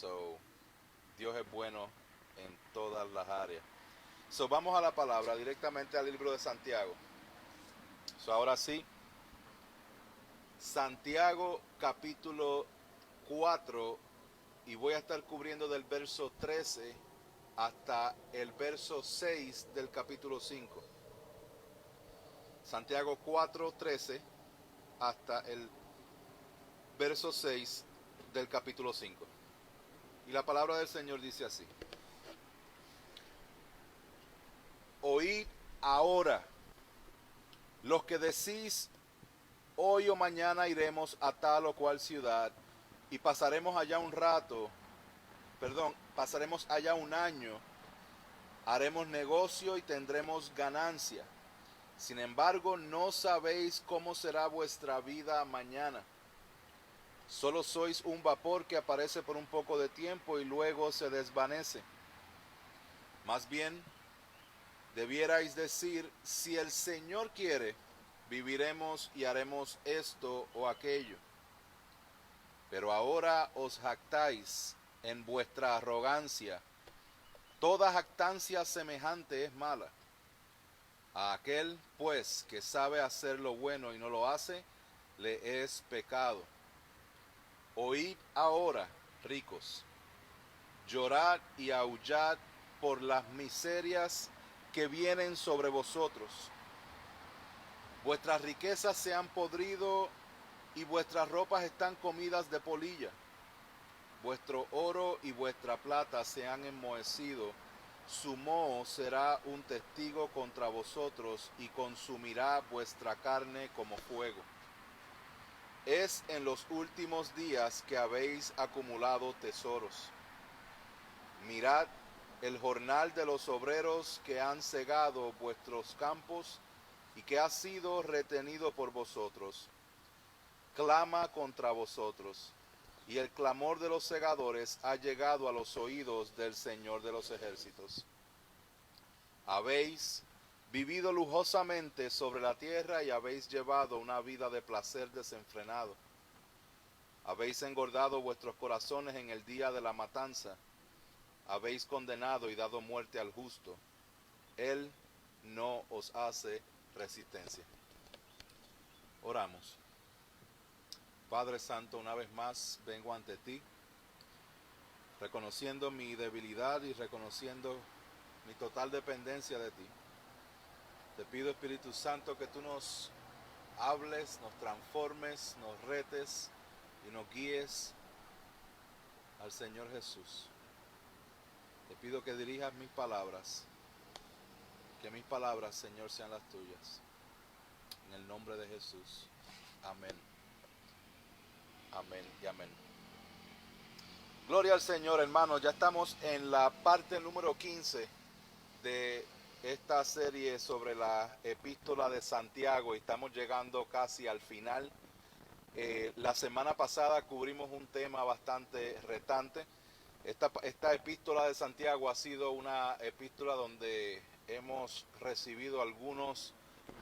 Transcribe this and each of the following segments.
So, Dios es bueno en todas las áreas. So, vamos a la palabra, directamente al libro de Santiago. So, ahora sí, Santiago capítulo 4, y voy a estar cubriendo del verso 13 hasta el verso 6 del capítulo 5. Santiago 4:13 hasta el verso 6 del capítulo 5. Y la palabra del Señor dice así: Oíd ahora, los que decís, hoy o mañana iremos a tal o cual ciudad y pasaremos allá un rato, pasaremos allá un año, haremos negocio y tendremos ganancia. Sin embargo, no sabéis cómo será vuestra vida mañana. Solo sois un vapor que aparece por un poco de tiempo y luego se desvanece. Más bien, debierais decir, si el Señor quiere, viviremos y haremos esto o aquello. Pero ahora os jactáis en vuestra arrogancia. Toda jactancia semejante es mala. A aquel, pues, que sabe hacer lo bueno y no lo hace, le es pecado. Oíd ahora, ricos, llorad y aullad por las miserias que vienen sobre vosotros. Vuestras riquezas se han podrido y vuestras ropas están comidas de polilla. Vuestro oro y vuestra plata se han enmohecido. Su moho será un testigo contra vosotros y consumirá vuestra carne como fuego. Es en los últimos días que habéis acumulado tesoros. Mirad el jornal de los obreros que han cegado vuestros campos y que ha sido retenido por vosotros. Clama contra vosotros, y el clamor de los segadores ha llegado a los oídos del Señor de los ejércitos. Habéis vivido lujosamente sobre la tierra y habéis llevado una vida de placer desenfrenado. Habéis engordado vuestros corazones en el día de la matanza. Habéis condenado y dado muerte al justo. Él no os hace resistencia. Oramos. Padre Santo, una vez más vengo ante ti, reconociendo mi debilidad y reconociendo mi total dependencia de ti. Te pido, Espíritu Santo, que tú nos hables, nos transformes, nos retes y nos guíes al Señor Jesús. Te pido que dirijas mis palabras, que mis palabras, Señor, sean las tuyas. En el nombre de Jesús. Amén. Amén y amén. Gloria al Señor, hermanos. Ya estamos en la parte número 15 de esta serie sobre la epístola de Santiago y estamos llegando casi al final. La semana pasada cubrimos un tema bastante retante. Esta epístola de Santiago ha sido una epístola donde hemos recibido algunos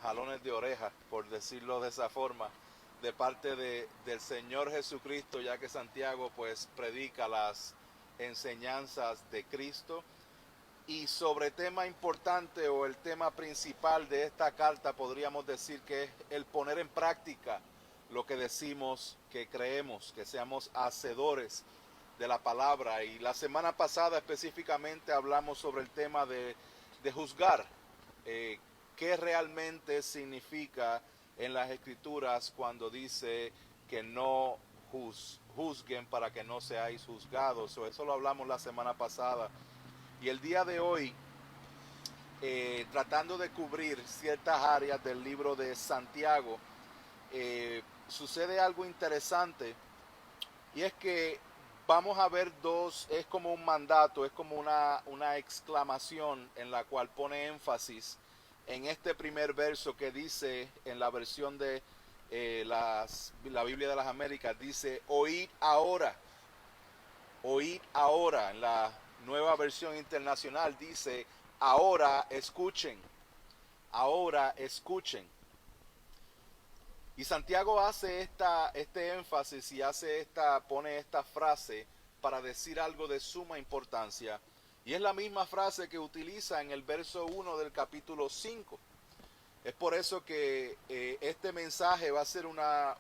jalones de oreja, por decirlo de esa forma, de parte del Señor Jesucristo, ya que Santiago pues predica las enseñanzas de Cristo. Y sobre tema importante o el tema principal de esta carta podríamos decir que es el poner en práctica lo que decimos que creemos, que seamos hacedores de la palabra. Y la semana pasada específicamente hablamos sobre el tema de juzgar, qué realmente significa en las escrituras cuando dice que no juzguen para que no seáis juzgados. Eso lo hablamos la semana pasada. Y el día de hoy, tratando de cubrir ciertas áreas del libro de Santiago, sucede algo interesante, y es que vamos a ver es como un mandato, es como una exclamación en la cual pone énfasis en este primer verso que dice en la versión de la Biblia de las Américas, dice, oíd ahora, en la nueva versión internacional dice, ahora escuchen, ahora escuchen. Y Santiago hace este énfasis y pone esta frase para decir algo de suma importancia. Y es la misma frase que utiliza en el verso 1 del capítulo 5. Es por eso que este mensaje va a ser una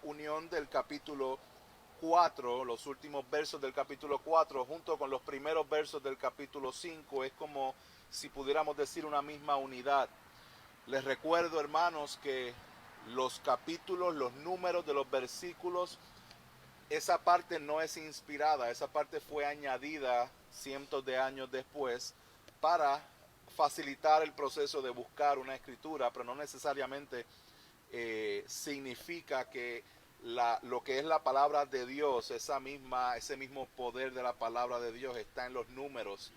unión del capítulo 4, los últimos versos del capítulo 4, junto con los primeros versos del capítulo 5. Es como si pudiéramos decir una misma unidad. Les recuerdo, hermanos, que los capítulos, los números de los versículos, esa parte no es inspirada, esa parte fue añadida cientos de años después para facilitar el proceso de buscar una escritura, pero no necesariamente significa que lo que es la palabra de Dios, ese mismo poder de la palabra de Dios está en los números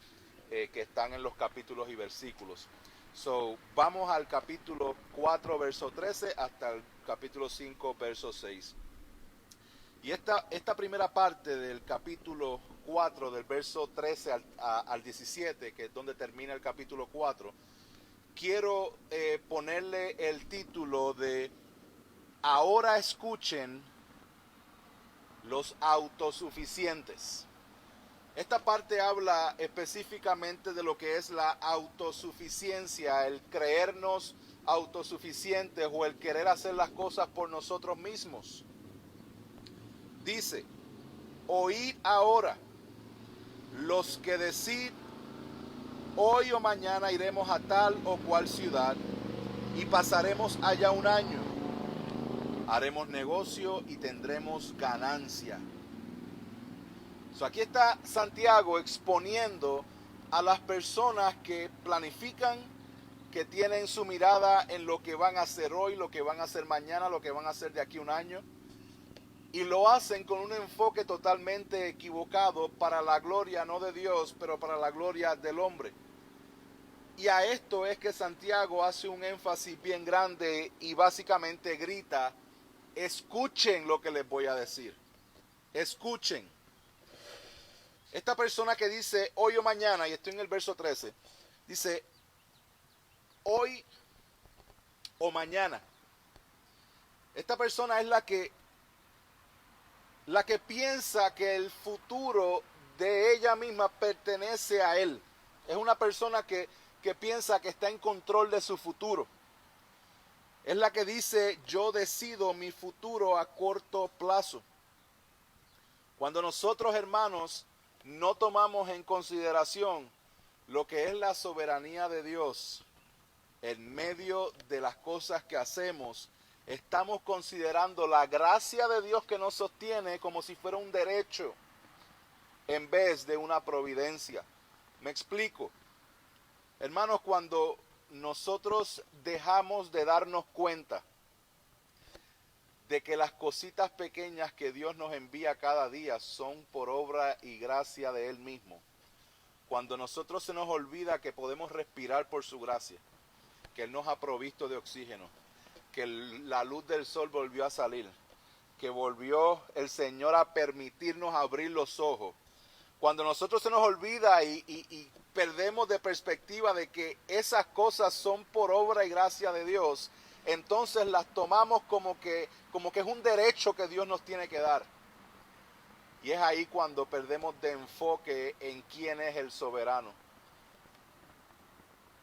que están en los capítulos y versículos. So, vamos al capítulo 4, verso 13, hasta el capítulo 5, verso 6. Y esta primera parte del capítulo 4, del verso 13 al 17, que es donde termina el capítulo 4, quiero ponerle el título de Ahora escuchen los autosuficientes. Esta parte habla específicamente de lo que es la autosuficiencia, el creernos autosuficientes o el querer hacer las cosas por nosotros mismos. Dice, oíd ahora, los que decid, hoy o mañana iremos a tal o cual ciudad y pasaremos allá un año. Haremos negocio y tendremos ganancia. Aquí está Santiago exponiendo a las personas que planifican, que tienen su mirada en lo que van a hacer hoy, lo que van a hacer mañana, lo que van a hacer de aquí a un año. Y lo hacen con un enfoque totalmente equivocado para la gloria no de Dios, pero para la gloria del hombre. Y a esto es que Santiago hace un énfasis bien grande y básicamente grita, escuchen lo que les voy a decir. Escuchen. Esta persona que dice hoy o mañana, y estoy en el verso 13, dice hoy o mañana. Esta persona es la que piensa que el futuro de ella misma pertenece a él. Es una persona que piensa que está en control de su futuro. Es la que dice, yo decido mi futuro a corto plazo. Cuando nosotros, hermanos, no tomamos en consideración lo que es la soberanía de Dios en medio de las cosas que hacemos, estamos considerando la gracia de Dios que nos sostiene como si fuera un derecho en vez de una providencia. Me explico. Hermanos, cuando nosotros dejamos de darnos cuenta de que las cositas pequeñas que Dios nos envía cada día son por obra y gracia de Él mismo. Cuando nosotros se nos olvida que podemos respirar por su gracia, que Él nos ha provisto de oxígeno, que la luz del sol volvió a salir, que volvió el Señor a permitirnos abrir los ojos. Cuando nosotros se nos olvida y perdemos de perspectiva de que esas cosas son por obra y gracia de Dios, entonces las tomamos como que es un derecho que Dios nos tiene que dar. Y es ahí cuando perdemos de enfoque en quién es el soberano.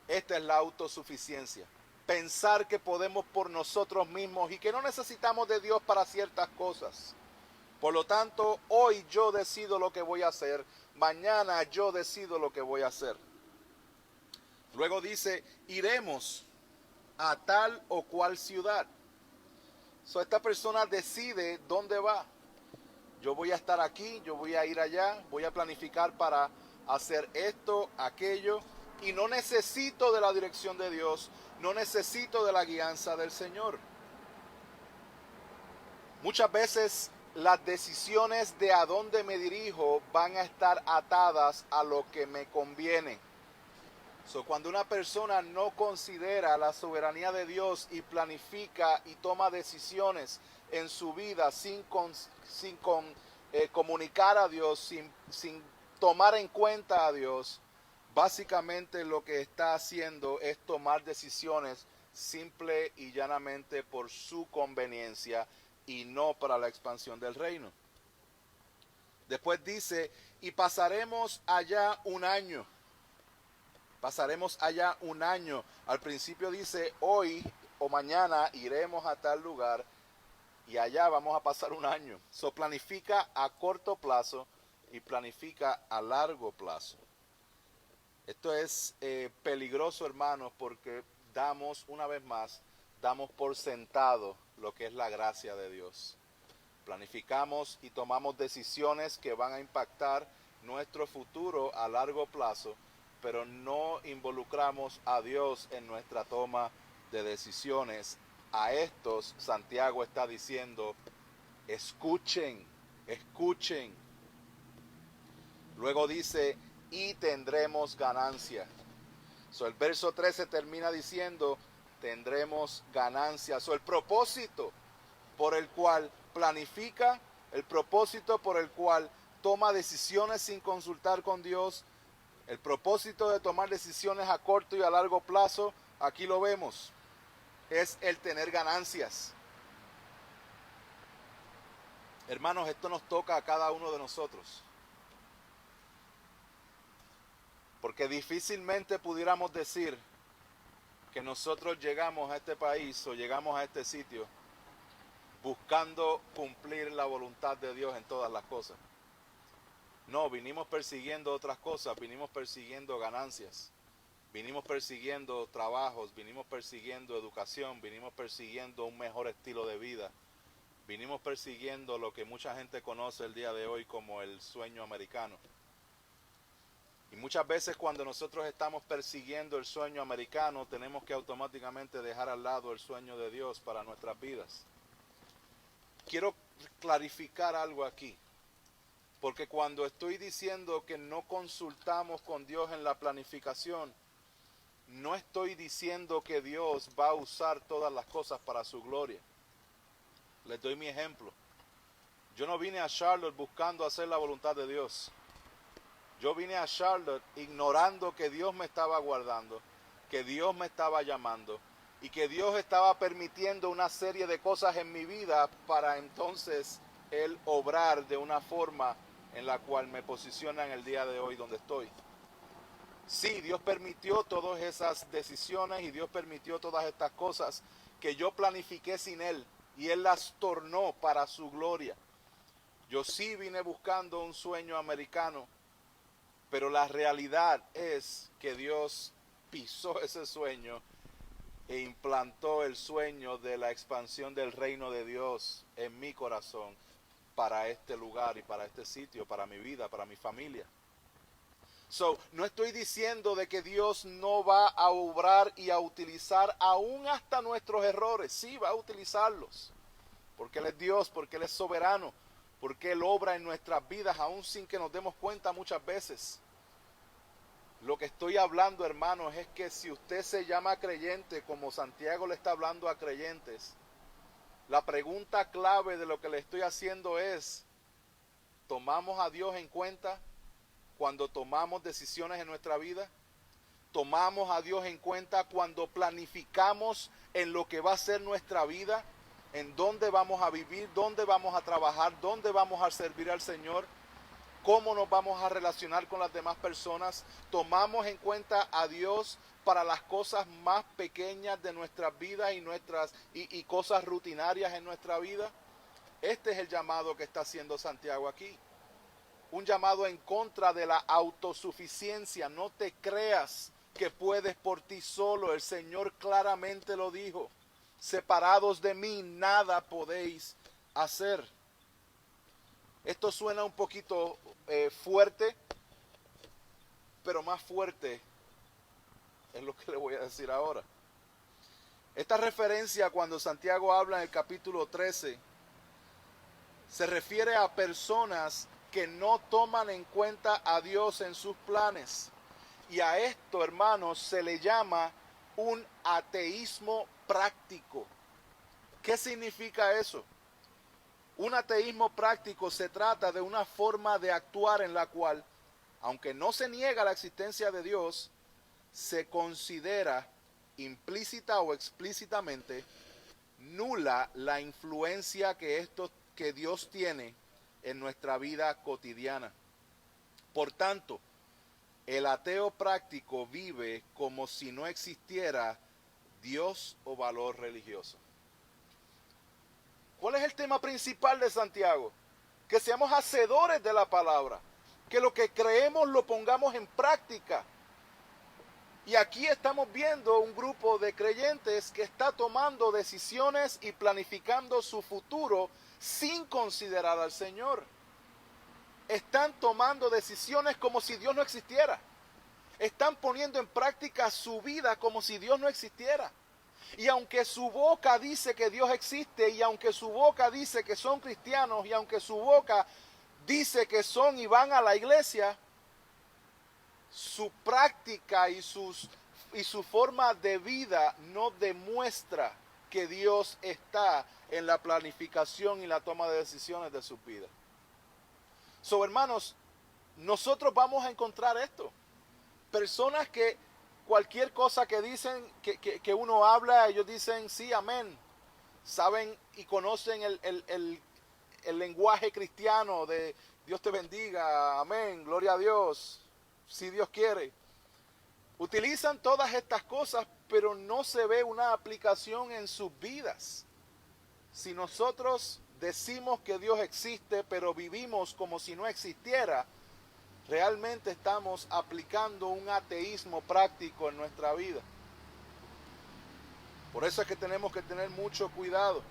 Esta es la autosuficiencia. Pensar que podemos por nosotros mismos y que no necesitamos de Dios para ciertas cosas. Por lo tanto, hoy yo decido lo que voy a hacer. Mañana yo decido lo que voy a hacer. Luego dice, iremos a tal o cual ciudad. Esta persona decide dónde va. Yo voy a estar aquí, yo voy a ir allá, voy a planificar para hacer esto, aquello, y no necesito de la dirección de Dios, no necesito de la guianza del Señor. Muchas veces las decisiones de a dónde me dirijo van a estar atadas a lo que me conviene. Cuando una persona no considera la soberanía de Dios y planifica y toma decisiones en su vida sin comunicar a Dios, sin tomar en cuenta a Dios, básicamente lo que está haciendo es tomar decisiones simple y llanamente por su conveniencia y no para la expansión del reino. Después dice, y pasaremos allá un año. Pasaremos allá un año. Al principio dice, hoy o mañana iremos a tal lugar y allá vamos a pasar un año. So planifica a corto plazo y planifica a largo plazo. Esto es peligroso, hermanos, porque una vez más, damos por sentado lo que es la gracia de Dios. Planificamos y tomamos decisiones que van a impactar nuestro futuro a largo plazo, pero no involucramos a Dios en nuestra toma de decisiones. A estos Santiago está diciendo, escuchen, escuchen. Luego dice, y tendremos ganancia. El verso 13 termina diciendo, tendremos ganancia. El propósito por el cual planifica, el propósito por el cual toma decisiones sin consultar con Dios, el propósito de tomar decisiones a corto y a largo plazo, aquí lo vemos, es el tener ganancias. Hermanos, esto nos toca a cada uno de nosotros. Porque difícilmente pudiéramos decir que nosotros llegamos a este país o llegamos a este sitio buscando cumplir la voluntad de Dios en todas las cosas. No, vinimos persiguiendo otras cosas, vinimos persiguiendo ganancias, vinimos persiguiendo trabajos, vinimos persiguiendo educación, vinimos persiguiendo un mejor estilo de vida, vinimos persiguiendo lo que mucha gente conoce el día de hoy como el sueño americano. Y muchas veces cuando nosotros estamos persiguiendo el sueño americano, tenemos que automáticamente dejar al lado el sueño de Dios para nuestras vidas. Quiero clarificar algo aquí, porque cuando estoy diciendo que no consultamos con Dios en la planificación, no estoy diciendo que Dios va a usar todas las cosas para su gloria. Les doy mi ejemplo. Yo no vine a Charlotte buscando hacer la voluntad de Dios. Yo vine a Charlotte ignorando que Dios me estaba guardando, que Dios me estaba llamando y que Dios estaba permitiendo una serie de cosas en mi vida para entonces Él obrar de una forma en la cual me posiciona en el día de hoy donde estoy. Sí, Dios permitió todas esas decisiones y Dios permitió todas estas cosas que yo planifiqué sin Él y Él las tornó para su gloria. Yo sí vine buscando un sueño americano, pero la realidad es que Dios pisó ese sueño e implantó el sueño de la expansión del reino de Dios en mi corazón para este lugar y para este sitio, para mi vida, para mi familia. No estoy diciendo de que Dios no va a obrar y a utilizar aún hasta nuestros errores. Sí, va a utilizarlos, porque Él es Dios, porque Él es soberano, porque Él obra en nuestras vidas aún sin que nos demos cuenta muchas veces. Lo que estoy hablando, hermanos, es que si usted se llama creyente, como Santiago le está hablando a creyentes, la pregunta clave de lo que le estoy haciendo es, ¿tomamos a Dios en cuenta cuando tomamos decisiones en nuestra vida? ¿Tomamos a Dios en cuenta cuando planificamos en lo que va a ser nuestra vida? ¿En dónde vamos a vivir? ¿Dónde vamos a trabajar? ¿Dónde vamos a servir al Señor? ¿Cómo nos vamos a relacionar con las demás personas? ¿Tomamos en cuenta a Dios para las cosas más pequeñas de nuestras vidas y cosas rutinarias en nuestra vida? Este es el llamado que está haciendo Santiago aquí. Un llamado en contra de la autosuficiencia. No te creas que puedes por ti solo. El Señor claramente lo dijo. Separados de mí, nada podéis hacer. Esto suena un poquito fuerte, pero más fuerte es lo que le voy a decir ahora. Esta referencia, cuando Santiago habla en el capítulo 13, se refiere a personas que no toman en cuenta a Dios en sus planes. Y a esto, hermanos, se le llama un ateísmo práctico. ¿Qué significa eso? Un ateísmo práctico se trata de una forma de actuar en la cual, aunque no se niega la existencia de Dios, se considera implícita o explícitamente nula la influencia que Dios tiene en nuestra vida cotidiana. Por tanto, el ateo práctico vive como si no existiera Dios o valor religioso. ¿Cuál es el tema principal de Santiago? Que seamos hacedores de la palabra, que lo que creemos lo pongamos en práctica. Y aquí estamos viendo un grupo de creyentes que está tomando decisiones y planificando su futuro sin considerar al Señor. Están tomando decisiones como si Dios no existiera. Están poniendo en práctica su vida como si Dios no existiera. Y aunque su boca dice que Dios existe, y aunque su boca dice que son cristianos, y aunque su boca dice que son y van a la iglesia, su práctica y su forma de vida no demuestra que Dios está en la planificación y la toma de decisiones de sus vidas. So, hermanos, nosotros vamos a encontrar esto. Personas que cualquier cosa que dicen, que uno habla, ellos dicen sí, amén. Saben y conocen el lenguaje cristiano de Dios te bendiga, amén, gloria a Dios, si Dios quiere. Utilizan todas estas cosas, pero no se ve una aplicación en sus vidas. Si nosotros decimos que Dios existe, pero vivimos como si no existiera, realmente estamos aplicando un ateísmo práctico en nuestra vida. Por eso es que tenemos que tener mucho cuidado.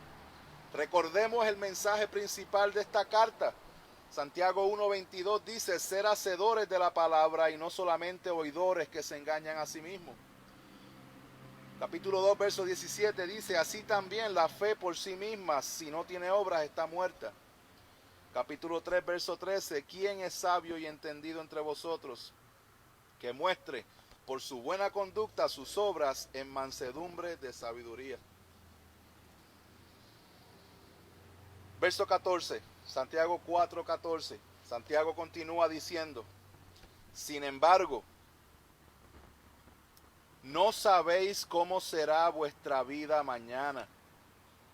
Recordemos el mensaje principal de esta carta. Santiago 1:22 dice, ser hacedores de la palabra y no solamente oidores que se engañan a sí mismos. Capítulo 2, verso 17 dice, así también la fe por sí misma, si no tiene obras, está muerta. Capítulo 3, verso 13, ¿quién es sabio y entendido entre vosotros? Que muestre por su buena conducta sus obras en mansedumbre de sabiduría. Verso 14, Santiago 4:14. Santiago continúa diciendo, sin embargo, no sabéis cómo será vuestra vida mañana.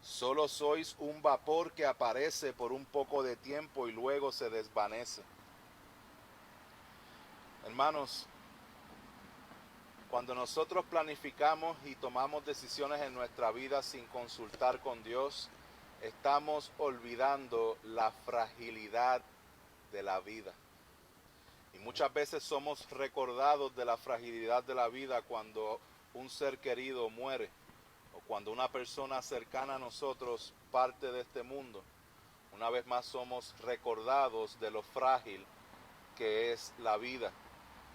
Solo sois un vapor que aparece por un poco de tiempo y luego se desvanece. Hermanos, cuando nosotros planificamos y tomamos decisiones en nuestra vida sin consultar con Dios, estamos olvidando la fragilidad de la vida. Y muchas veces somos recordados de la fragilidad de la vida cuando un ser querido muere o cuando una persona cercana a nosotros parte de este mundo. Una vez más somos recordados de lo frágil que es la vida.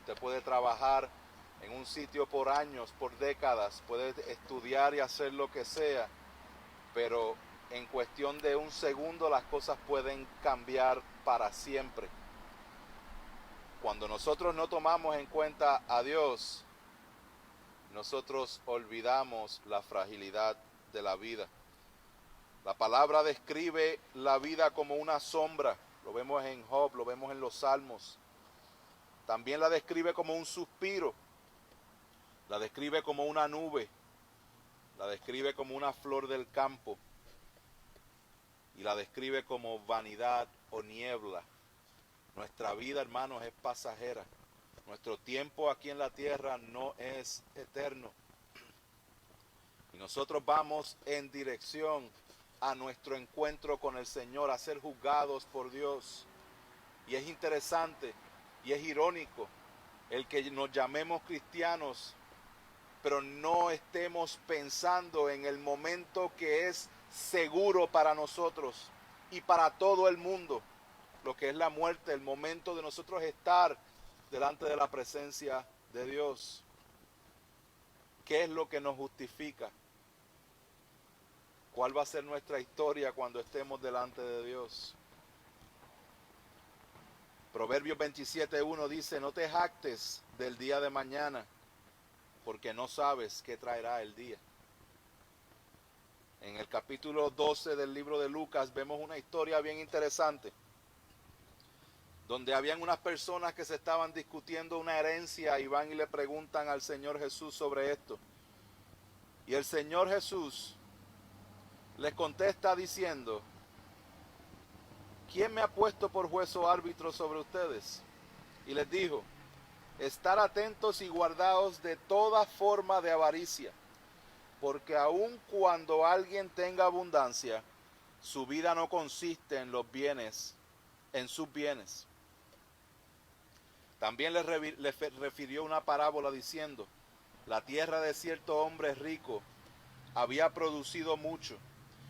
Usted puede trabajar en un sitio por años, por décadas, puede estudiar y hacer lo que sea, pero en cuestión de un segundo las cosas pueden cambiar para siempre. Cuando nosotros no tomamos en cuenta a Dios, nosotros olvidamos la fragilidad de la vida. La palabra describe la vida como una sombra. Lo vemos en Job, lo vemos en los Salmos. También la describe como un suspiro. La describe como una nube. La describe como una flor del campo. Y la describe como vanidad o niebla. Nuestra vida, hermanos, es pasajera. Nuestro tiempo aquí en la tierra no es eterno. Y nosotros vamos en dirección a nuestro encuentro con el Señor, a ser juzgados por Dios. Y es interesante y es irónico el que nos llamemos cristianos, pero no estemos pensando en el momento que es seguro para nosotros y para todo el mundo, lo que es la muerte, el momento de nosotros estar delante de la presencia de Dios. ¿Qué es lo que nos justifica? ¿Cuál va a ser nuestra historia cuando estemos delante de Dios? Proverbios 27:1 dice, no te jactes del día de mañana, porque no sabes qué traerá el día. En el capítulo 12 del libro de Lucas vemos una historia bien interesante, donde habían unas personas que se estaban discutiendo una herencia y van y le preguntan al Señor Jesús sobre esto. Y el Señor Jesús les contesta diciendo, ¿quién me ha puesto por juez o árbitro sobre ustedes? Y les dijo, estar atentos y guardaos de toda forma de avaricia, porque aun cuando alguien tenga abundancia, su vida no consiste en los bienes, en sus bienes. También les refirió una parábola diciendo, la tierra de cierto hombre rico había producido mucho,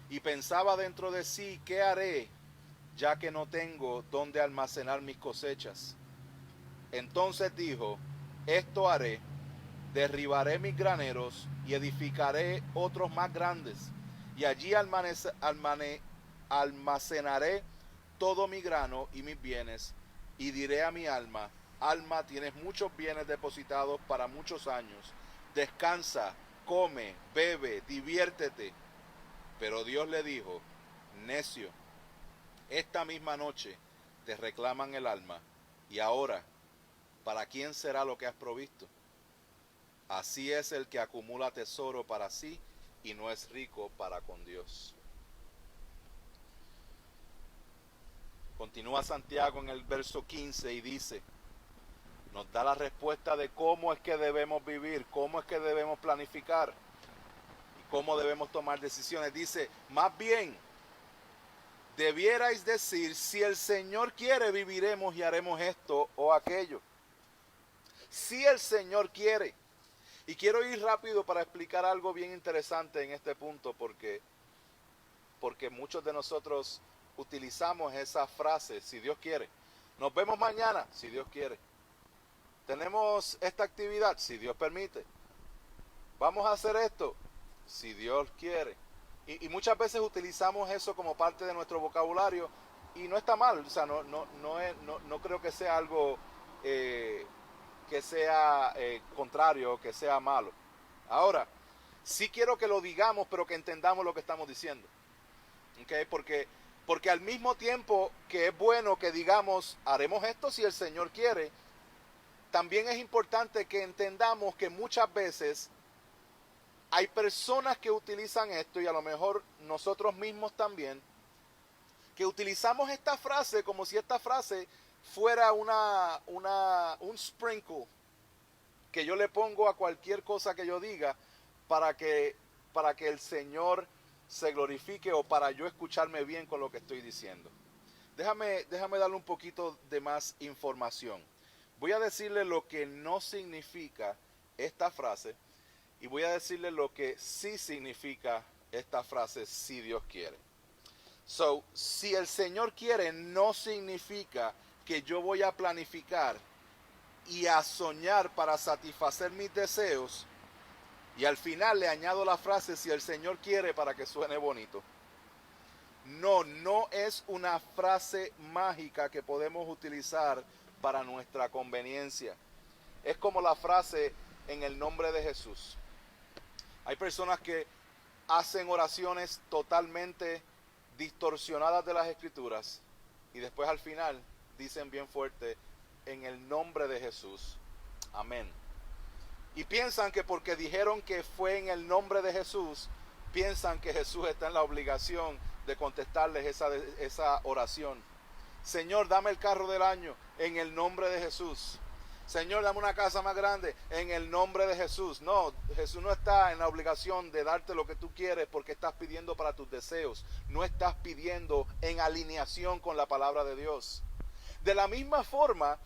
y pensaba dentro de sí, ¿qué haré, ya que no tengo dónde almacenar mis cosechas? Entonces dijo, esto haré, derribaré mis graneros y edificaré otros más grandes, y allí almacenaré todo mi grano y mis bienes, y diré a mi alma, alma, tienes muchos bienes depositados para muchos años, descansa, come, bebe, diviértete. Pero Dios le dijo, necio, esta misma noche te reclaman el alma, y ahora, ¿para quién será lo que has provisto? Así es el que acumula tesoro para sí y no es rico para con Dios. Continúa Santiago en el verso 15 y dice, nos da la respuesta de cómo es que debemos vivir, cómo es que debemos planificar y cómo debemos tomar decisiones. Dice, más bien, debierais decir, si el Señor quiere, viviremos y haremos esto o aquello. Si el Señor quiere. Y quiero ir rápido para explicar algo bien interesante en este punto, porque muchos de nosotros utilizamos esa frase, si Dios quiere. Nos vemos mañana, si Dios quiere. Tenemos esta actividad, si Dios permite. Vamos a hacer esto, si Dios quiere. Y muchas veces utilizamos eso como parte de nuestro vocabulario y no está mal, o sea, no creo que sea algo que sea contrario, que sea malo. Ahora, sí quiero que lo digamos, pero que entendamos lo que estamos diciendo. ¿Okay? Porque al mismo tiempo que es bueno que digamos, haremos esto si el Señor quiere, también es importante que entendamos que muchas veces hay personas que utilizan esto, y a lo mejor nosotros mismos también, que utilizamos esta frase como si esta frase fuera un sprinkle que yo le pongo a cualquier cosa que yo diga para que el Señor se glorifique o para yo escucharme bien con lo que estoy diciendo. Déjame darle un poquito de más información. Voy a decirle lo que no significa esta frase y voy a decirle lo que sí significa esta frase, si Dios quiere. So, si el Señor quiere, no significa que yo voy a planificar y a soñar para satisfacer mis deseos y al final le añado la frase, si el Señor quiere, para que suene bonito. No es una frase mágica que podemos utilizar para nuestra conveniencia. Es como la frase en el nombre de Jesús. Hay personas que hacen oraciones totalmente distorsionadas de las Escrituras y después al final dicen bien fuerte, en el nombre de Jesús, amén. Y piensan que porque dijeron que fue en el nombre de Jesús, piensan que Jesús está en la obligación de contestarles esa oración. Señor, dame el carro del año, en el nombre de Jesús. Señor, dame una casa más grande, en el nombre de Jesús. No, Jesús no está en la obligación de darte lo que tú quieres porque estás pidiendo para tus deseos. No estás pidiendo en alineación con la palabra de Dios. De la misma forma,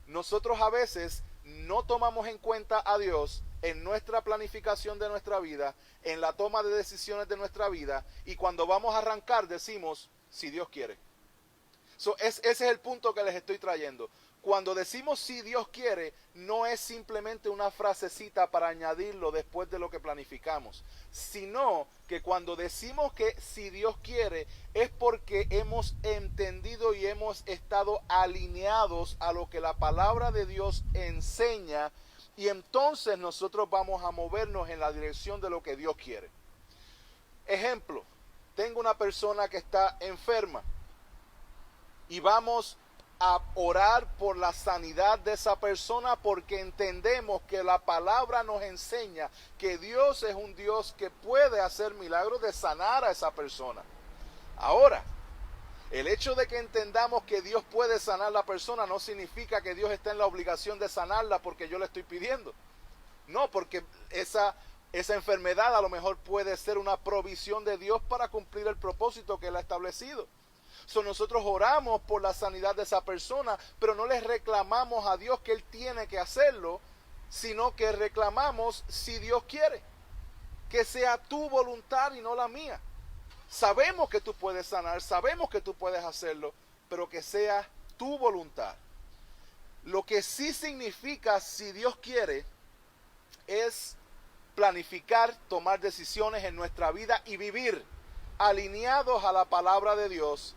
nosotros a veces no tomamos en cuenta a Dios en nuestra planificación de nuestra vida, en la toma de decisiones de nuestra vida, y cuando vamos a arrancar decimos, si Dios quiere. Ese es el punto que les estoy trayendo. Cuando decimos si Dios quiere, no es simplemente una frasecita para añadirlo después de lo que planificamos, sino que cuando decimos que si Dios quiere, es porque hemos entendido y hemos estado alineados a lo que la palabra de Dios enseña, y entonces nosotros vamos a movernos en la dirección de lo que Dios quiere. Ejemplo, tengo una persona que está enferma y vamos a orar por la sanidad de esa persona porque entendemos que la palabra nos enseña que Dios es un Dios que puede hacer milagros de sanar a esa persona. Ahora, El hecho de que entendamos que Dios puede sanar a la persona no significa que Dios está en la obligación de sanarla porque yo le estoy pidiendo. No, porque esa enfermedad a lo mejor puede ser una provisión de Dios para cumplir el propósito que Él ha establecido. Nosotros oramos por la sanidad de esa persona, pero no le reclamamos a Dios que Él tiene que hacerlo, sino que reclamamos si Dios quiere. Que sea tu voluntad y no la mía. Sabemos que tú puedes sanar, sabemos que tú puedes hacerlo, pero que sea tu voluntad. Lo que sí significa si Dios quiere es planificar, tomar decisiones en nuestra vida y vivir alineados a la palabra de Dios,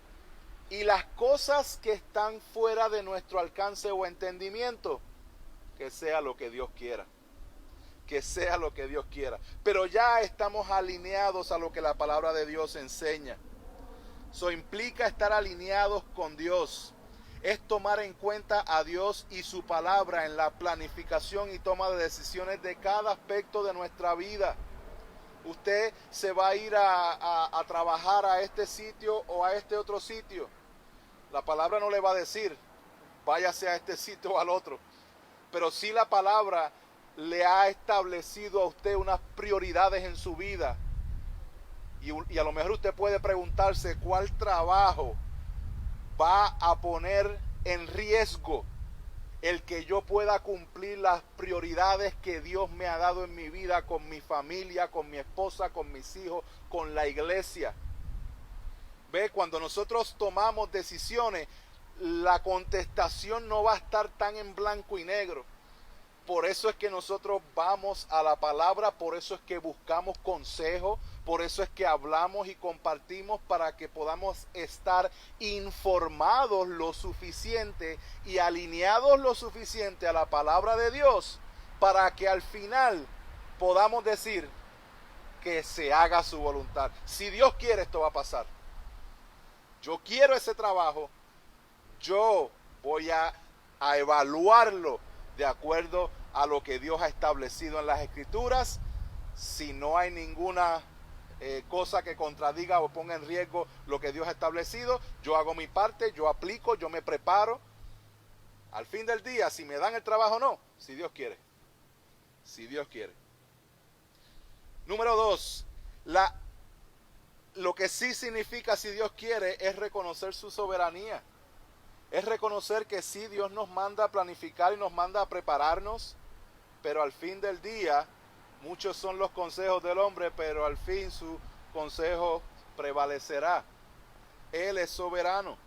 y las cosas que están fuera de nuestro alcance o entendimiento, que sea lo que Dios quiera. Que sea lo que Dios quiera. Pero ya estamos alineados a lo que la palabra de Dios enseña. Eso implica estar alineados con Dios. Es tomar en cuenta a Dios y su palabra en la planificación y toma de decisiones de cada aspecto de nuestra vida. Usted se va a ir a trabajar a este sitio o a este otro sitio. La palabra no le va a decir, váyase a este sitio o al otro. Pero sí la palabra le ha establecido a usted unas prioridades en su vida. Y a lo mejor usted puede preguntarse cuál trabajo va a poner en riesgo el que yo pueda cumplir las prioridades que Dios me ha dado en mi vida, con mi familia, con mi esposa, con mis hijos, con la iglesia. Ve, cuando nosotros tomamos decisiones, la contestación no va a estar tan en blanco y negro. Por eso es que nosotros vamos a la palabra, por eso es que buscamos consejo, por eso es que hablamos y compartimos para que podamos estar informados lo suficiente y alineados lo suficiente a la palabra de Dios para que al final podamos decir que se haga su voluntad. Si Dios quiere, esto va a pasar. Yo quiero ese trabajo, yo voy a evaluarlo de acuerdo a lo que Dios ha establecido en las Escrituras. Si no hay ninguna cosa que contradiga o ponga en riesgo lo que Dios ha establecido, yo hago mi parte, yo aplico, yo me preparo. Al fin del día, si me dan el trabajo o no, si Dios quiere. Si Dios quiere. Número 2, lo que sí significa si Dios quiere es reconocer su soberanía. Es reconocer que sí, Dios nos manda a planificar y nos manda a prepararnos, pero al fin del día, muchos son los consejos del hombre, pero al fin su consejo prevalecerá. Él es soberano.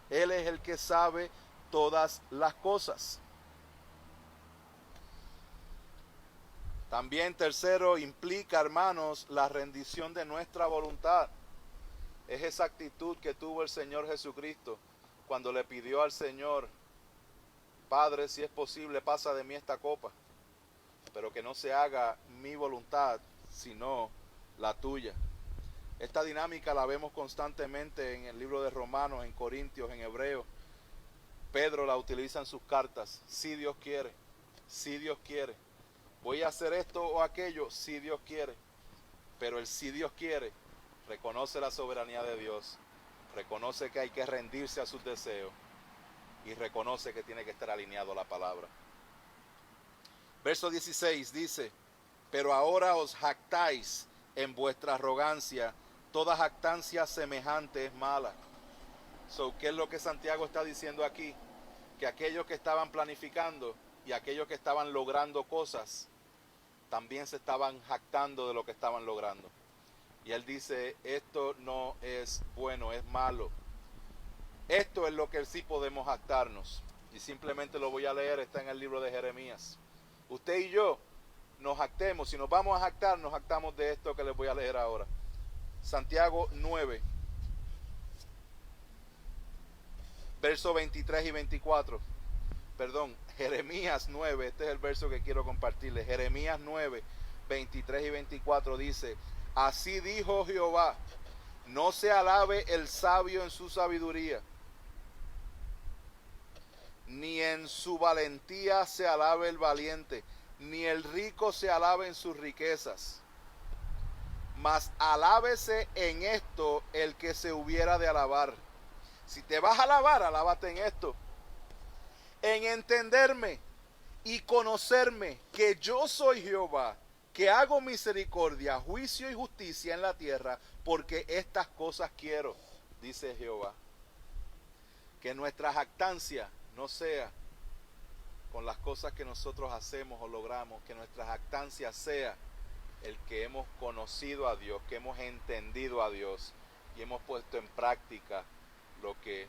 Él es el que sabe todas las cosas. También tercero, implica, hermanos, la rendición de nuestra voluntad. Es esa actitud que tuvo el Señor Jesucristo cuando le pidió al Señor: Padre, si es posible, pasa de mí esta copa, pero que no se haga mi voluntad, sino la tuya. Esta dinámica la vemos constantemente en el libro de Romanos, en Corintios, en Hebreos. Pedro la utiliza en sus cartas. Si Dios quiere, si Dios quiere. Voy a hacer esto o aquello, si Dios quiere. Pero el si Dios quiere reconoce la soberanía de Dios, reconoce que hay que rendirse a sus deseos y reconoce que tiene que estar alineado a la palabra. Verso 16 dice: pero ahora os jactáis en vuestra arrogancia, toda jactancia semejante es mala. ¿Qué es lo que Santiago está diciendo aquí? Que aquellos que estaban planificando y aquellos que estaban logrando cosas, también se estaban jactando de lo que estaban logrando. Y él dice: esto no es bueno, es malo. Esto es lo que sí podemos jactarnos. Y simplemente lo voy a leer, está en el libro de Jeremías. Usted y yo nos jactemos, si nos vamos a jactar, nos jactamos de esto que les voy a leer ahora. Santiago 9, versos 23 y 24. Perdón, Jeremías 9, este es el verso que quiero compartirles. Jeremías 9, 23 y 24 dice: así dijo Jehová, no se alabe el sabio en su sabiduría, ni en su valentía se alabe el valiente, ni el rico se alabe en sus riquezas. Mas alábese en esto el que se hubiera de alabar, Si te vas a alabar, alábate en esto. En entenderme y conocerme que yo soy Jehová, que hago misericordia, juicio y justicia en la tierra, porque estas cosas quiero, dice Jehová. Que nuestra jactancia no sea con las cosas que nosotros hacemos o logramos, que nuestra jactancia sea el que hemos conocido a Dios, que hemos entendido a Dios y hemos puesto en práctica lo que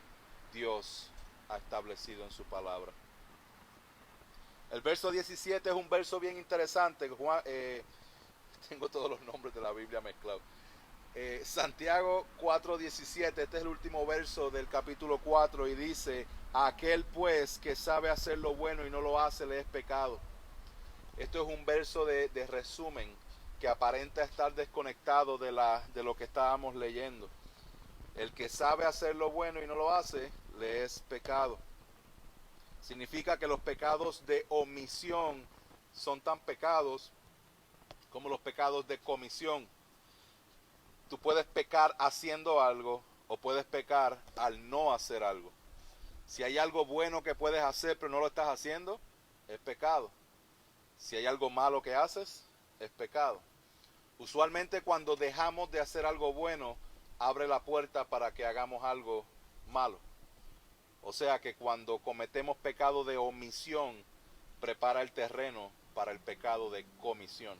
Dios ha establecido en su palabra. El verso 17 es un verso bien interesante. Tengo todos los nombres de la Biblia mezclados. Santiago 4:17, este es el último verso del capítulo 4 y dice: aquel pues que sabe hacer lo bueno y no lo hace, le es pecado. Esto es un verso de resumen que aparenta estar desconectado de lo que estábamos leyendo. El que sabe hacer lo bueno y no lo hace, le es pecado. Significa que los pecados de omisión son tan pecados como los pecados de comisión. Tú puedes pecar haciendo algo o puedes pecar al no hacer algo. Si hay algo bueno que puedes hacer pero no lo estás haciendo, es pecado. Si hay algo malo que haces, es pecado. Usualmente cuando dejamos de hacer algo bueno, abre la puerta para que hagamos algo malo. O sea que cuando cometemos pecado de omisión, prepara el terreno para el pecado de comisión.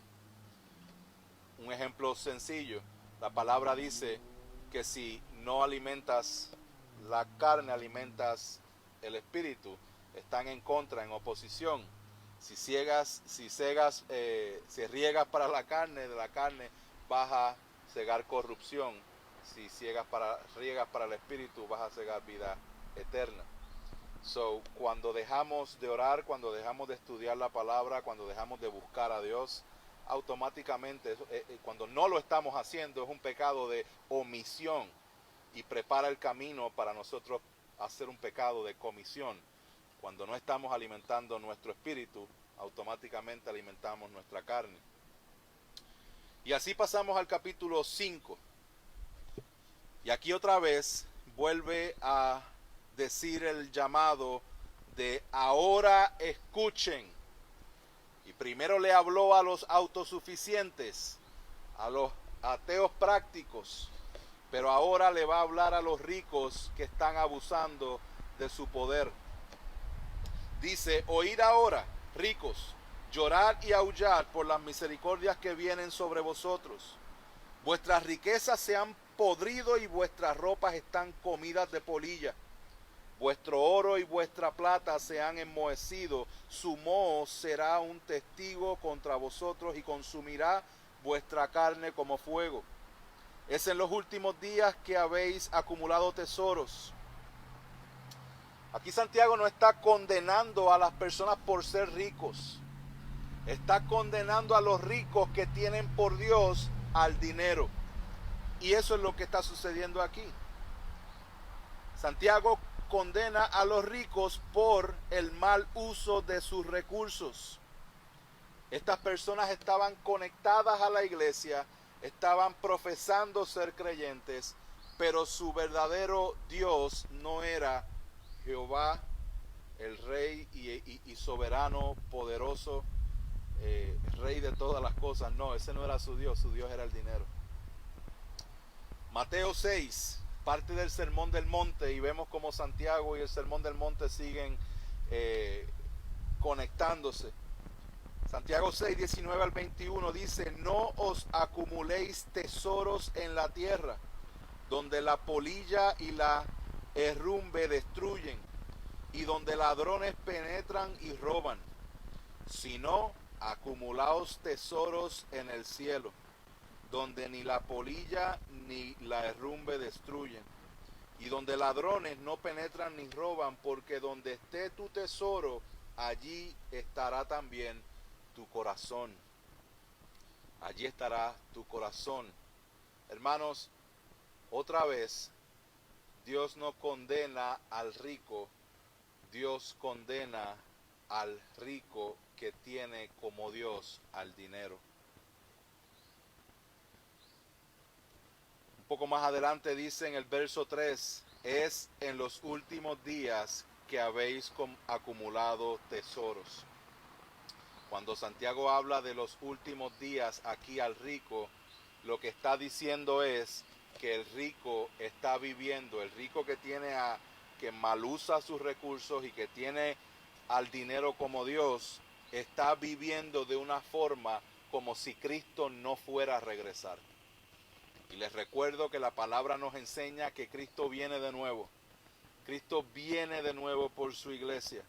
Un ejemplo sencillo, la palabra dice que si no alimentas la carne, alimentas el espíritu. Están en contra, en oposición. Si riegas para la carne, de la carne vas a cegar corrupción. Si riegas para el espíritu, vas a cegar vida eterna. So, cuando dejamos de orar, cuando dejamos de estudiar la palabra, cuando dejamos de buscar a Dios, automáticamente, cuando no lo estamos haciendo, es un pecado de omisión y prepara el camino para nosotros hacer un pecado de comisión. Cuando no estamos alimentando nuestro espíritu, automáticamente alimentamos nuestra carne. Y así pasamos al capítulo 5. Y aquí otra vez vuelve a decir el llamado de ahora escuchen. Y primero le habló a los autosuficientes, a los ateos prácticos, pero ahora le va a hablar a los ricos que están abusando de su poder. Dice: oíd ahora, ricos, llorad y aullad por las misericordias que vienen sobre vosotros. Vuestras riquezas se han podrido y vuestras ropas están comidas de polilla. Vuestro oro y vuestra plata se han enmohecido, su moho será un testigo contra vosotros y consumirá vuestra carne como fuego. Es en los últimos días que habéis acumulado tesoros. Aquí Santiago no está condenando a las personas por ser ricos. Está condenando a los ricos que tienen por Dios al dinero. Y eso es lo que está sucediendo aquí. Santiago condena a los ricos por el mal uso de sus recursos. Estas personas estaban conectadas a la iglesia, estaban profesando ser creyentes, pero su verdadero Dios no era Jehová, el Rey y soberano, poderoso, Rey de todas las cosas. No, ese no era su Dios era el dinero. Mateo 6, parte del Sermón del Monte, y vemos como Santiago y el Sermón del Monte siguen conectándose. Santiago 6, 19 al 21 dice: no os acumuléis tesoros en la tierra, donde la polilla y la herrumbe destruyen, y donde ladrones penetran y roban, sino acumulaos tesoros en el cielo, donde ni la polilla ni la herrumbe destruyen, y donde ladrones no penetran ni roban, porque donde esté tu tesoro, allí estará también tu corazón. Allí estará tu corazón. Hermanos, otra vez, Dios no condena al rico, Dios condena al rico que tiene como Dios al dinero. Un poco más adelante dice en el verso 3, es en los últimos días que habéis acumulado tesoros. Cuando Santiago habla de los últimos días aquí al rico, lo que está diciendo es que el rico está viviendo, el rico que tiene que mal usa sus recursos y que tiene al dinero como Dios, está viviendo de una forma como si Cristo no fuera a regresar. Y les recuerdo que la palabra nos enseña que Cristo viene de nuevo. Cristo viene de nuevo por su iglesia.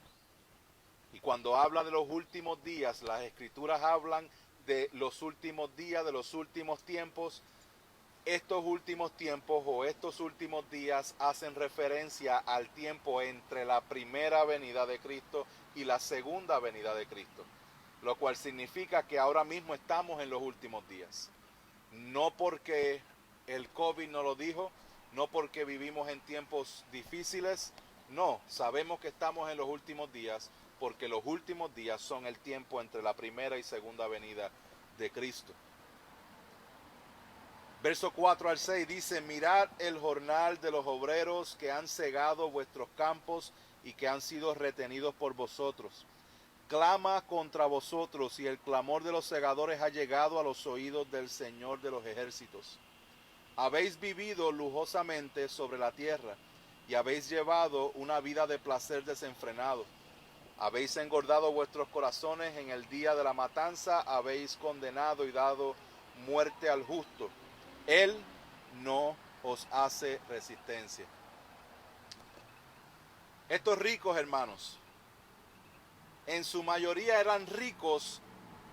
Y cuando habla de los últimos días, las escrituras hablan de los últimos días, de los últimos tiempos. Estos últimos tiempos o estos últimos días hacen referencia al tiempo entre la primera venida de Cristo y la segunda venida de Cristo. Lo cual significa que ahora mismo estamos en los últimos días. No porque el COVID nos lo dijo, no porque vivimos en tiempos difíciles, no, sabemos que estamos en los últimos días porque los últimos días son el tiempo entre la primera y segunda venida de Cristo. Verso 4 al 6 dice, mirad el jornal de los obreros que han cegado vuestros campos y que han sido retenidos por vosotros. Clama contra vosotros y el clamor de los segadores ha llegado a los oídos del Señor de los ejércitos. Habéis vivido lujosamente sobre la tierra y habéis llevado una vida de placer desenfrenado. Habéis engordado vuestros corazones en el día de la matanza, habéis condenado y dado muerte al justo. Él no os hace resistencia. Estos ricos, hermanos, en su mayoría eran ricos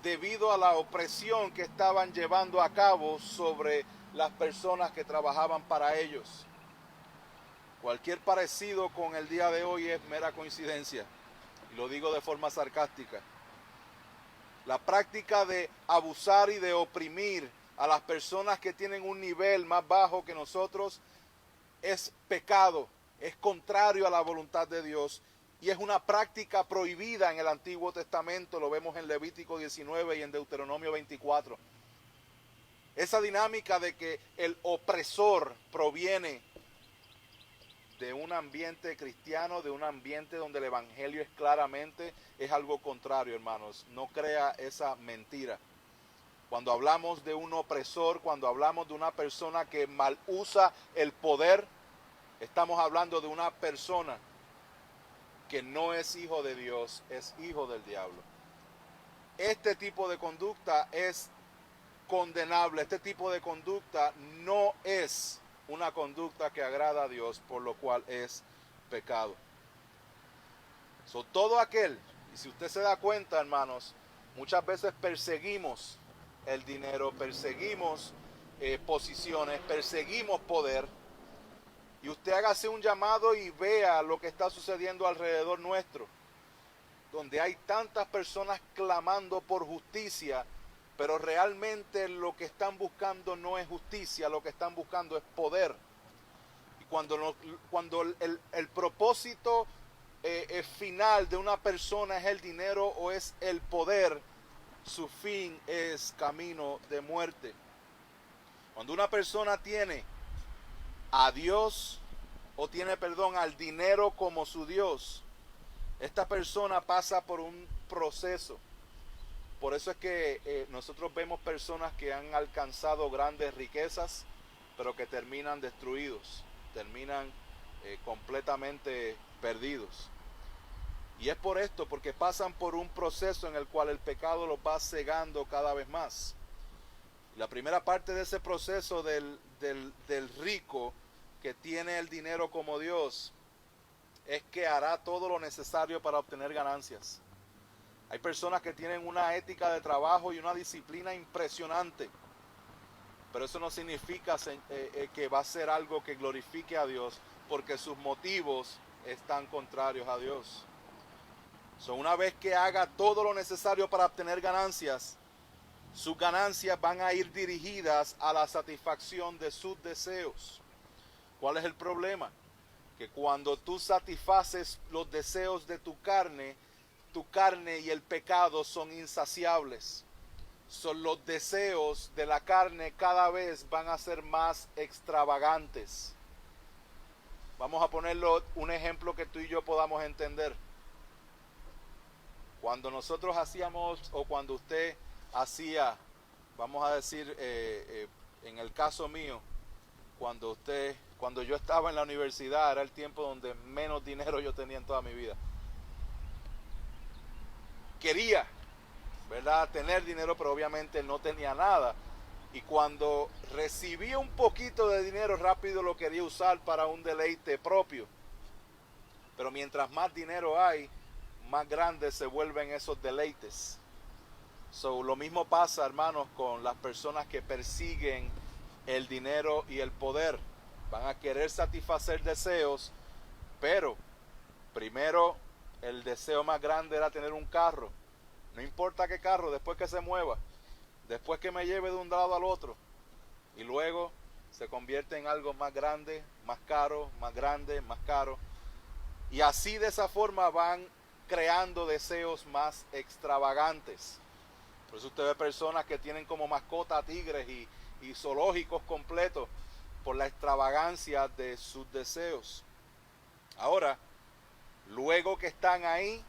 debido a la opresión que estaban llevando a cabo sobre las personas que trabajaban para ellos. Cualquier parecido con el día de hoy es mera coincidencia, y lo digo de forma sarcástica. La práctica de abusar y de oprimir a las personas que tienen un nivel más bajo que nosotros es pecado, es contrario a la voluntad de Dios y es una práctica prohibida en el Antiguo Testamento, lo vemos en Levítico 19 y en Deuteronomio 24. Esa dinámica de que el opresor proviene de un ambiente cristiano, de un ambiente donde el evangelio es claramente, es algo contrario, hermanos. No crea esa mentira. Cuando hablamos de un opresor, cuando hablamos de una persona que mal usa el poder, estamos hablando de una persona que no es hijo de Dios, es hijo del diablo. Este tipo de conducta es condenable, este tipo de conducta no es una conducta que agrada a Dios, por lo cual es pecado. Todo aquel, y si usted se da cuenta, hermanos, muchas veces perseguimos el dinero, perseguimos posiciones, perseguimos poder, y usted hágase un llamado y vea lo que está sucediendo alrededor nuestro, donde hay tantas personas clamando por justicia, pero realmente lo que están buscando no es justicia, lo que están buscando es poder. Y cuando el propósito final de una persona es el dinero o es el poder, su fin es camino de muerte. Cuando una persona tiene a Dios o tiene, al dinero como su Dios, esta persona pasa por un proceso. Por eso es que nosotros vemos personas que han alcanzado grandes riquezas, pero que terminan destruidos, terminan completamente perdidos. Y es por esto, porque pasan por un proceso en el cual el pecado los va cegando cada vez más. La primera parte de ese proceso del rico que tiene el dinero como Dios es que hará todo lo necesario para obtener ganancias. Hay personas que tienen una ética de trabajo y una disciplina impresionante, pero eso no significa que va a ser algo que glorifique a Dios, porque sus motivos están contrarios a Dios. Una vez que haga todo lo necesario para obtener ganancias, sus ganancias van a ir dirigidas a la satisfacción de sus deseos. ¿Cuál es el problema? Que cuando tú satisfaces los deseos de tu carne y el pecado son insaciables. Los deseos de la carne cada vez van a ser más extravagantes. Vamos a ponerlo un ejemplo que tú y yo podamos entender. Cuando nosotros hacíamos, o cuando usted hacía, vamos a decir, en el caso mío, cuando yo estaba en la universidad, era el tiempo donde menos dinero yo tenía en toda mi vida. Quería, ¿verdad?, tener dinero, pero obviamente no tenía nada. Y cuando recibía un poquito de dinero, rápido lo quería usar para un deleite propio. Pero mientras más dinero hay, más grandes se vuelven esos deleites. Lo mismo pasa, hermanos, con las personas que persiguen el dinero y el poder. Van a querer satisfacer deseos, pero primero el deseo más grande era tener un carro. No importa qué carro, después que se mueva, después que me lleve de un lado al otro. Y luego se convierte en algo más grande, más caro, más grande, más caro. Y así, de esa forma, van creando deseos más extravagantes. Por eso usted ve personas que tienen como mascota tigres y zoológicos completos por la extravagancia de sus deseos. Ahora, luego que están ahí,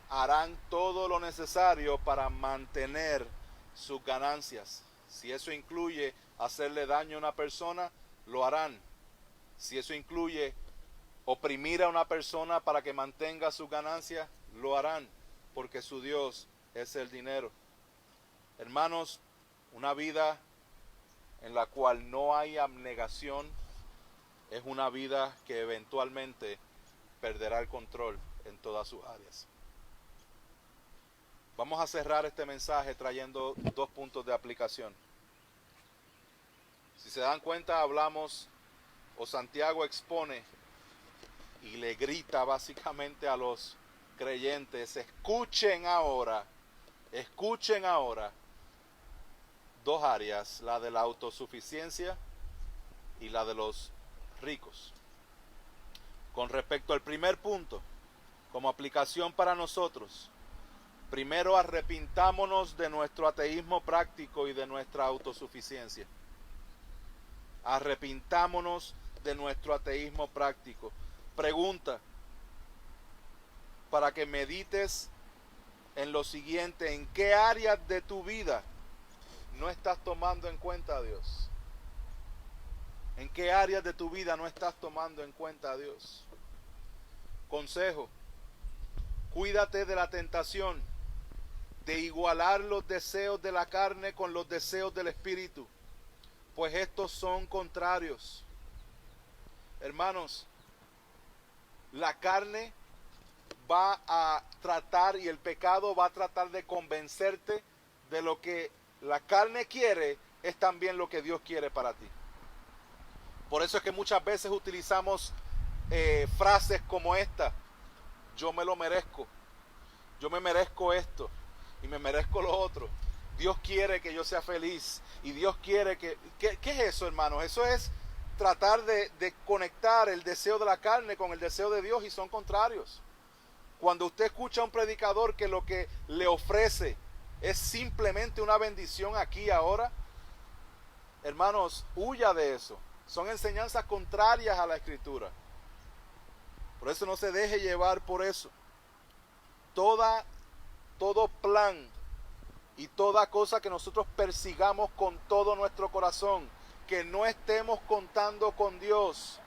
harán todo lo necesario para mantener sus ganancias. Si eso incluye hacerle daño a una persona, lo harán. Si eso incluye oprimir a una persona para que mantenga sus ganancias, lo harán, porque su Dios es el dinero. Hermanos, una vida en la cual no hay abnegación es una vida que eventualmente perderá el control en todas sus áreas. Vamos a cerrar este mensaje trayendo 2 puntos de aplicación. Si se dan cuenta, hablamos, o Santiago expone y le grita básicamente a los creyentes: escuchen ahora 2 áreas, la de la autosuficiencia y la de los ricos. Con respecto al primer punto, como aplicación para nosotros, primero arrepintámonos de nuestro ateísmo práctico y de nuestra autosuficiencia. Arrepintámonos de nuestro ateísmo práctico. Pregunta, para que medites en lo siguiente: ¿en qué áreas de tu vida no estás tomando en cuenta a Dios? ¿En qué áreas de tu vida no estás tomando en cuenta a Dios? Consejo: cuídate de la tentación de igualar los deseos de la carne con los deseos del espíritu, pues estos son contrarios. Hermanos, la carne va a tratar, y el pecado va a tratar de convencerte de lo que la carne quiere es también lo que Dios quiere para ti. Por eso es que muchas veces utilizamos frases como esta: yo me lo merezco, yo me merezco esto y me merezco lo otro. Dios quiere que yo sea feliz y Dios quiere que... ¿Qué es eso, hermanos? Eso es tratar de conectar el deseo de la carne con el deseo de Dios, y son contrarios. Cuando usted escucha a un predicador que lo que le ofrece es simplemente una bendición aquí y ahora, hermanos, huya de eso. Son enseñanzas contrarias a la Escritura. Por eso no se deje llevar por eso. Todo plan y toda cosa que nosotros persigamos con todo nuestro corazón, que no estemos contando con Dios,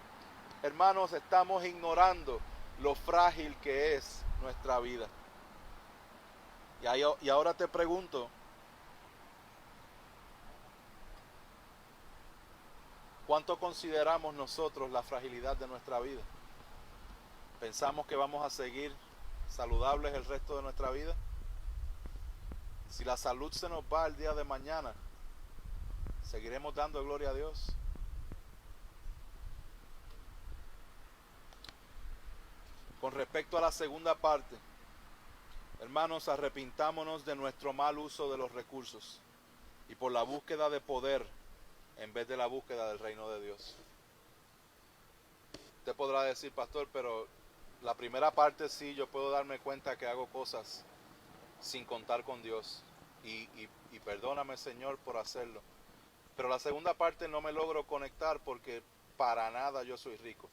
hermanos, estamos ignorando lo frágil que es nuestra vida. Y ahora te pregunto: ¿cuánto consideramos nosotros la fragilidad de nuestra vida? ¿Pensamos que vamos a seguir saludables el resto de nuestra vida? Si la salud se nos va el día de mañana, ¿seguiremos dando gloria a Dios? Con respecto a la segunda parte, hermanos, arrepintámonos de nuestro mal uso de los recursos y por la búsqueda de poder en vez de la búsqueda del reino de Dios. Usted podrá decir: pastor, pero la primera parte sí, yo puedo darme cuenta que hago cosas sin contar con Dios, y perdóname, Señor, por hacerlo. Pero la segunda parte no me logro conectar porque para nada yo soy rico.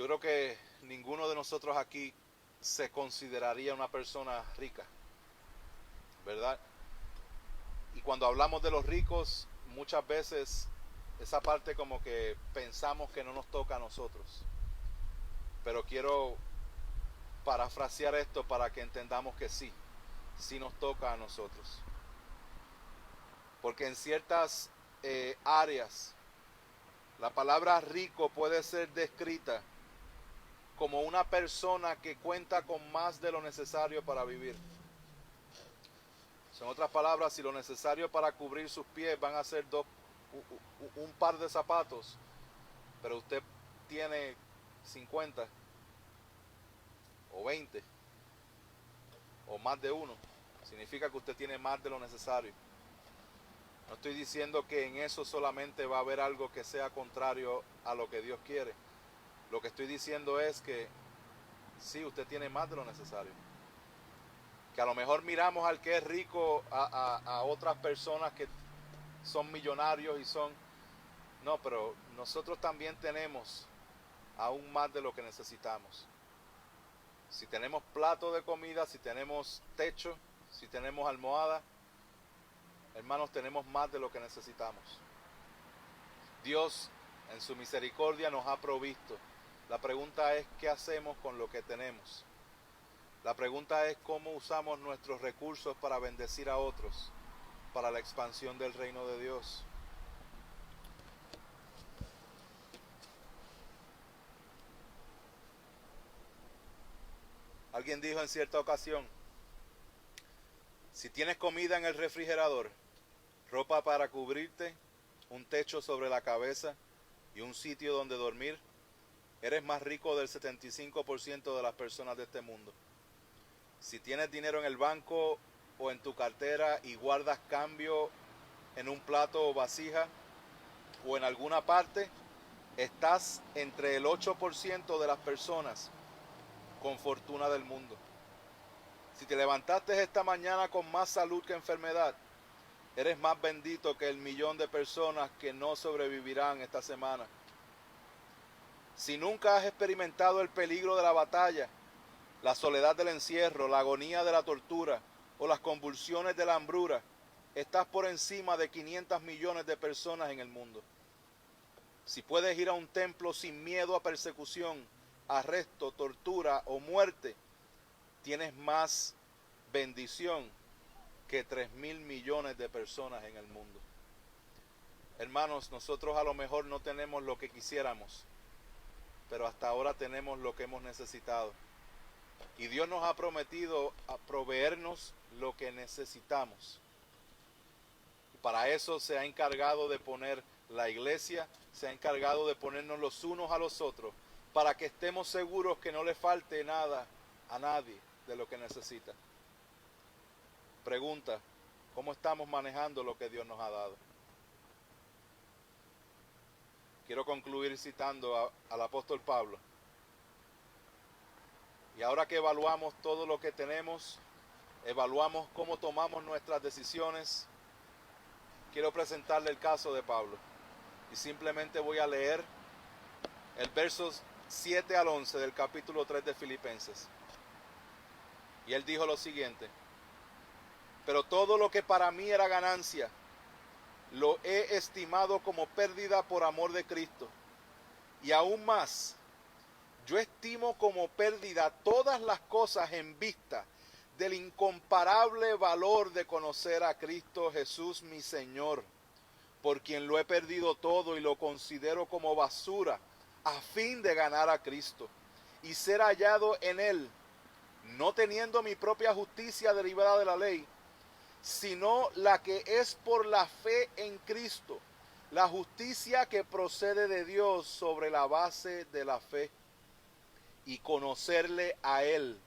Yo creo que ninguno de nosotros aquí se consideraría una persona rica, ¿verdad? Y cuando hablamos de los ricos, muchas veces esa parte como que pensamos que no nos toca a nosotros. Pero quiero parafrasear esto para que entendamos que sí, sí nos toca a nosotros. Porque en ciertas áreas, la palabra rico puede ser descrita como una persona que cuenta con más de lo necesario para vivir. En otras palabras, si lo necesario para cubrir sus pies van a ser un par de zapatos, pero usted tiene 50 o 20 o más de uno, significa que usted tiene más de lo necesario. No estoy diciendo que en eso solamente va a haber algo que sea contrario a lo que Dios quiere. Lo que estoy diciendo es que sí, usted tiene más de lo necesario. Que a lo mejor miramos al que es rico a otras personas que son millonarios y son... No, pero nosotros también tenemos aún más de lo que necesitamos. Si tenemos plato de comida, si tenemos techo, si tenemos almohada, hermanos, tenemos más de lo que necesitamos. Dios en su misericordia nos ha provisto. La pregunta es, ¿qué hacemos con lo que tenemos? La pregunta es, ¿cómo usamos nuestros recursos para bendecir a otros, para la expansión del reino de Dios? Alguien dijo en cierta ocasión, si tienes comida en el refrigerador, ropa para cubrirte, un techo sobre la cabeza y un sitio donde dormir, eres más rico del 75% de las personas de este mundo. Si tienes dinero en el banco o en tu cartera y guardas cambio en un plato o vasija o en alguna parte, estás entre el 8% de las personas con fortuna del mundo. Si te levantaste esta mañana con más salud que enfermedad, eres más bendito que el 1.000.000 de personas que no sobrevivirán esta semana. Si nunca has experimentado el peligro de la batalla, la soledad del encierro, la agonía de la tortura o las convulsiones de la hambruna, estás por encima de 500 millones de personas en el mundo. Si puedes ir a un templo sin miedo a persecución, arresto, tortura o muerte, tienes más bendición que 3.000 millones de personas en el mundo. Hermanos, nosotros a lo mejor no tenemos lo que quisiéramos, pero hasta ahora tenemos lo que hemos necesitado. Y Dios nos ha prometido a proveernos lo que necesitamos. Y para eso se ha encargado de poner la iglesia, se ha encargado de ponernos los unos a los otros, para que estemos seguros que no le falte nada a nadie de lo que necesita. Pregunta, ¿cómo estamos manejando lo que Dios nos ha dado? Quiero concluir citando al apóstol Pablo. Y ahora que evaluamos todo lo que tenemos, evaluamos cómo tomamos nuestras decisiones, quiero presentarle el caso de Pablo. Y simplemente voy a leer el versos 7 al 11 del capítulo 3 de Filipenses. Y él dijo lo siguiente: pero todo lo que para mí era ganancia, lo he estimado como pérdida por amor de Cristo. Y aún más, yo estimo como pérdida todas las cosas en vista del incomparable valor de conocer a Cristo Jesús mi Señor, por quien lo he perdido todo y lo considero como basura, a fin de ganar a Cristo y ser hallado en Él, no teniendo mi propia justicia derivada de la ley, sino la que es por la fe en Cristo, la justicia que procede de Dios sobre la base de la fe, y conocerle a Él,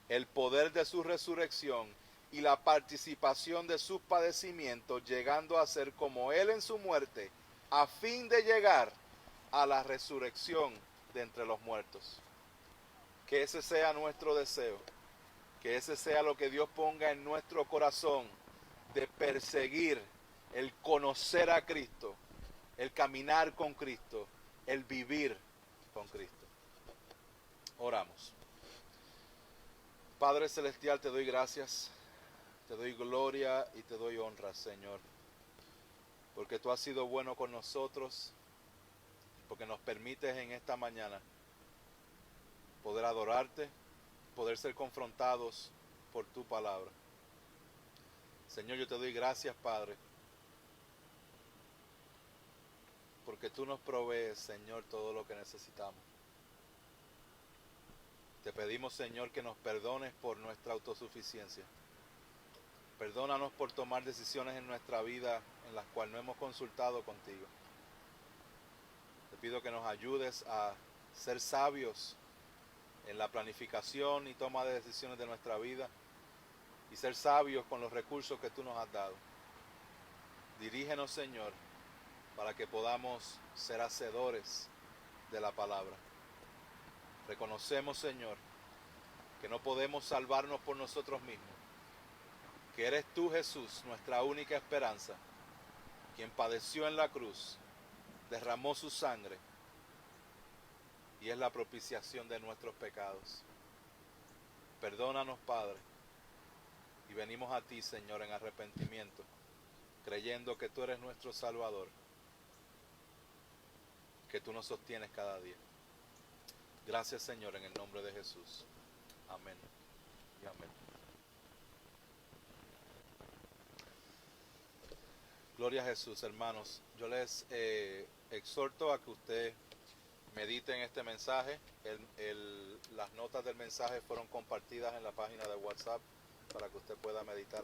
el poder de su resurrección y la participación de sus padecimientos, llegando a ser como Él en su muerte, a fin de llegar a la resurrección de entre los muertos. Que ese sea nuestro deseo, que ese sea lo que Dios ponga en nuestro corazón, de perseguir el conocer a Cristo, el caminar con Cristo, el vivir con Cristo. Oramos. Padre Celestial, te doy gracias, te doy gloria y te doy honra, Señor, porque tú has sido bueno con nosotros, porque nos permites en esta mañana poder adorarte, poder ser confrontados por tu palabra. Señor, yo te doy gracias, Padre, porque tú nos provees, Señor, todo lo que necesitamos. Te pedimos, Señor, que nos perdones por nuestra autosuficiencia. Perdónanos por tomar decisiones en nuestra vida en las cuales no hemos consultado contigo. Te pido que nos ayudes a ser sabios en la planificación y toma de decisiones de nuestra vida y ser sabios con los recursos que tú nos has dado. Dirígenos, Señor, para que podamos ser hacedores de la palabra. Reconocemos, Señor, que no podemos salvarnos por nosotros mismos, que eres tú, Jesús, nuestra única esperanza, quien padeció en la cruz, derramó su sangre y es la propiciación de nuestros pecados. Perdónanos, Padre, y venimos a ti, Señor, en arrepentimiento, creyendo que tú eres nuestro Salvador, que tú nos sostienes cada día. Gracias, Señor, en el nombre de Jesús. Amén y amén. Gloria a Jesús, hermanos. Yo les exhorto a que usted medite en este mensaje. Las notas del mensaje fueron compartidas en la página de WhatsApp para que usted pueda meditar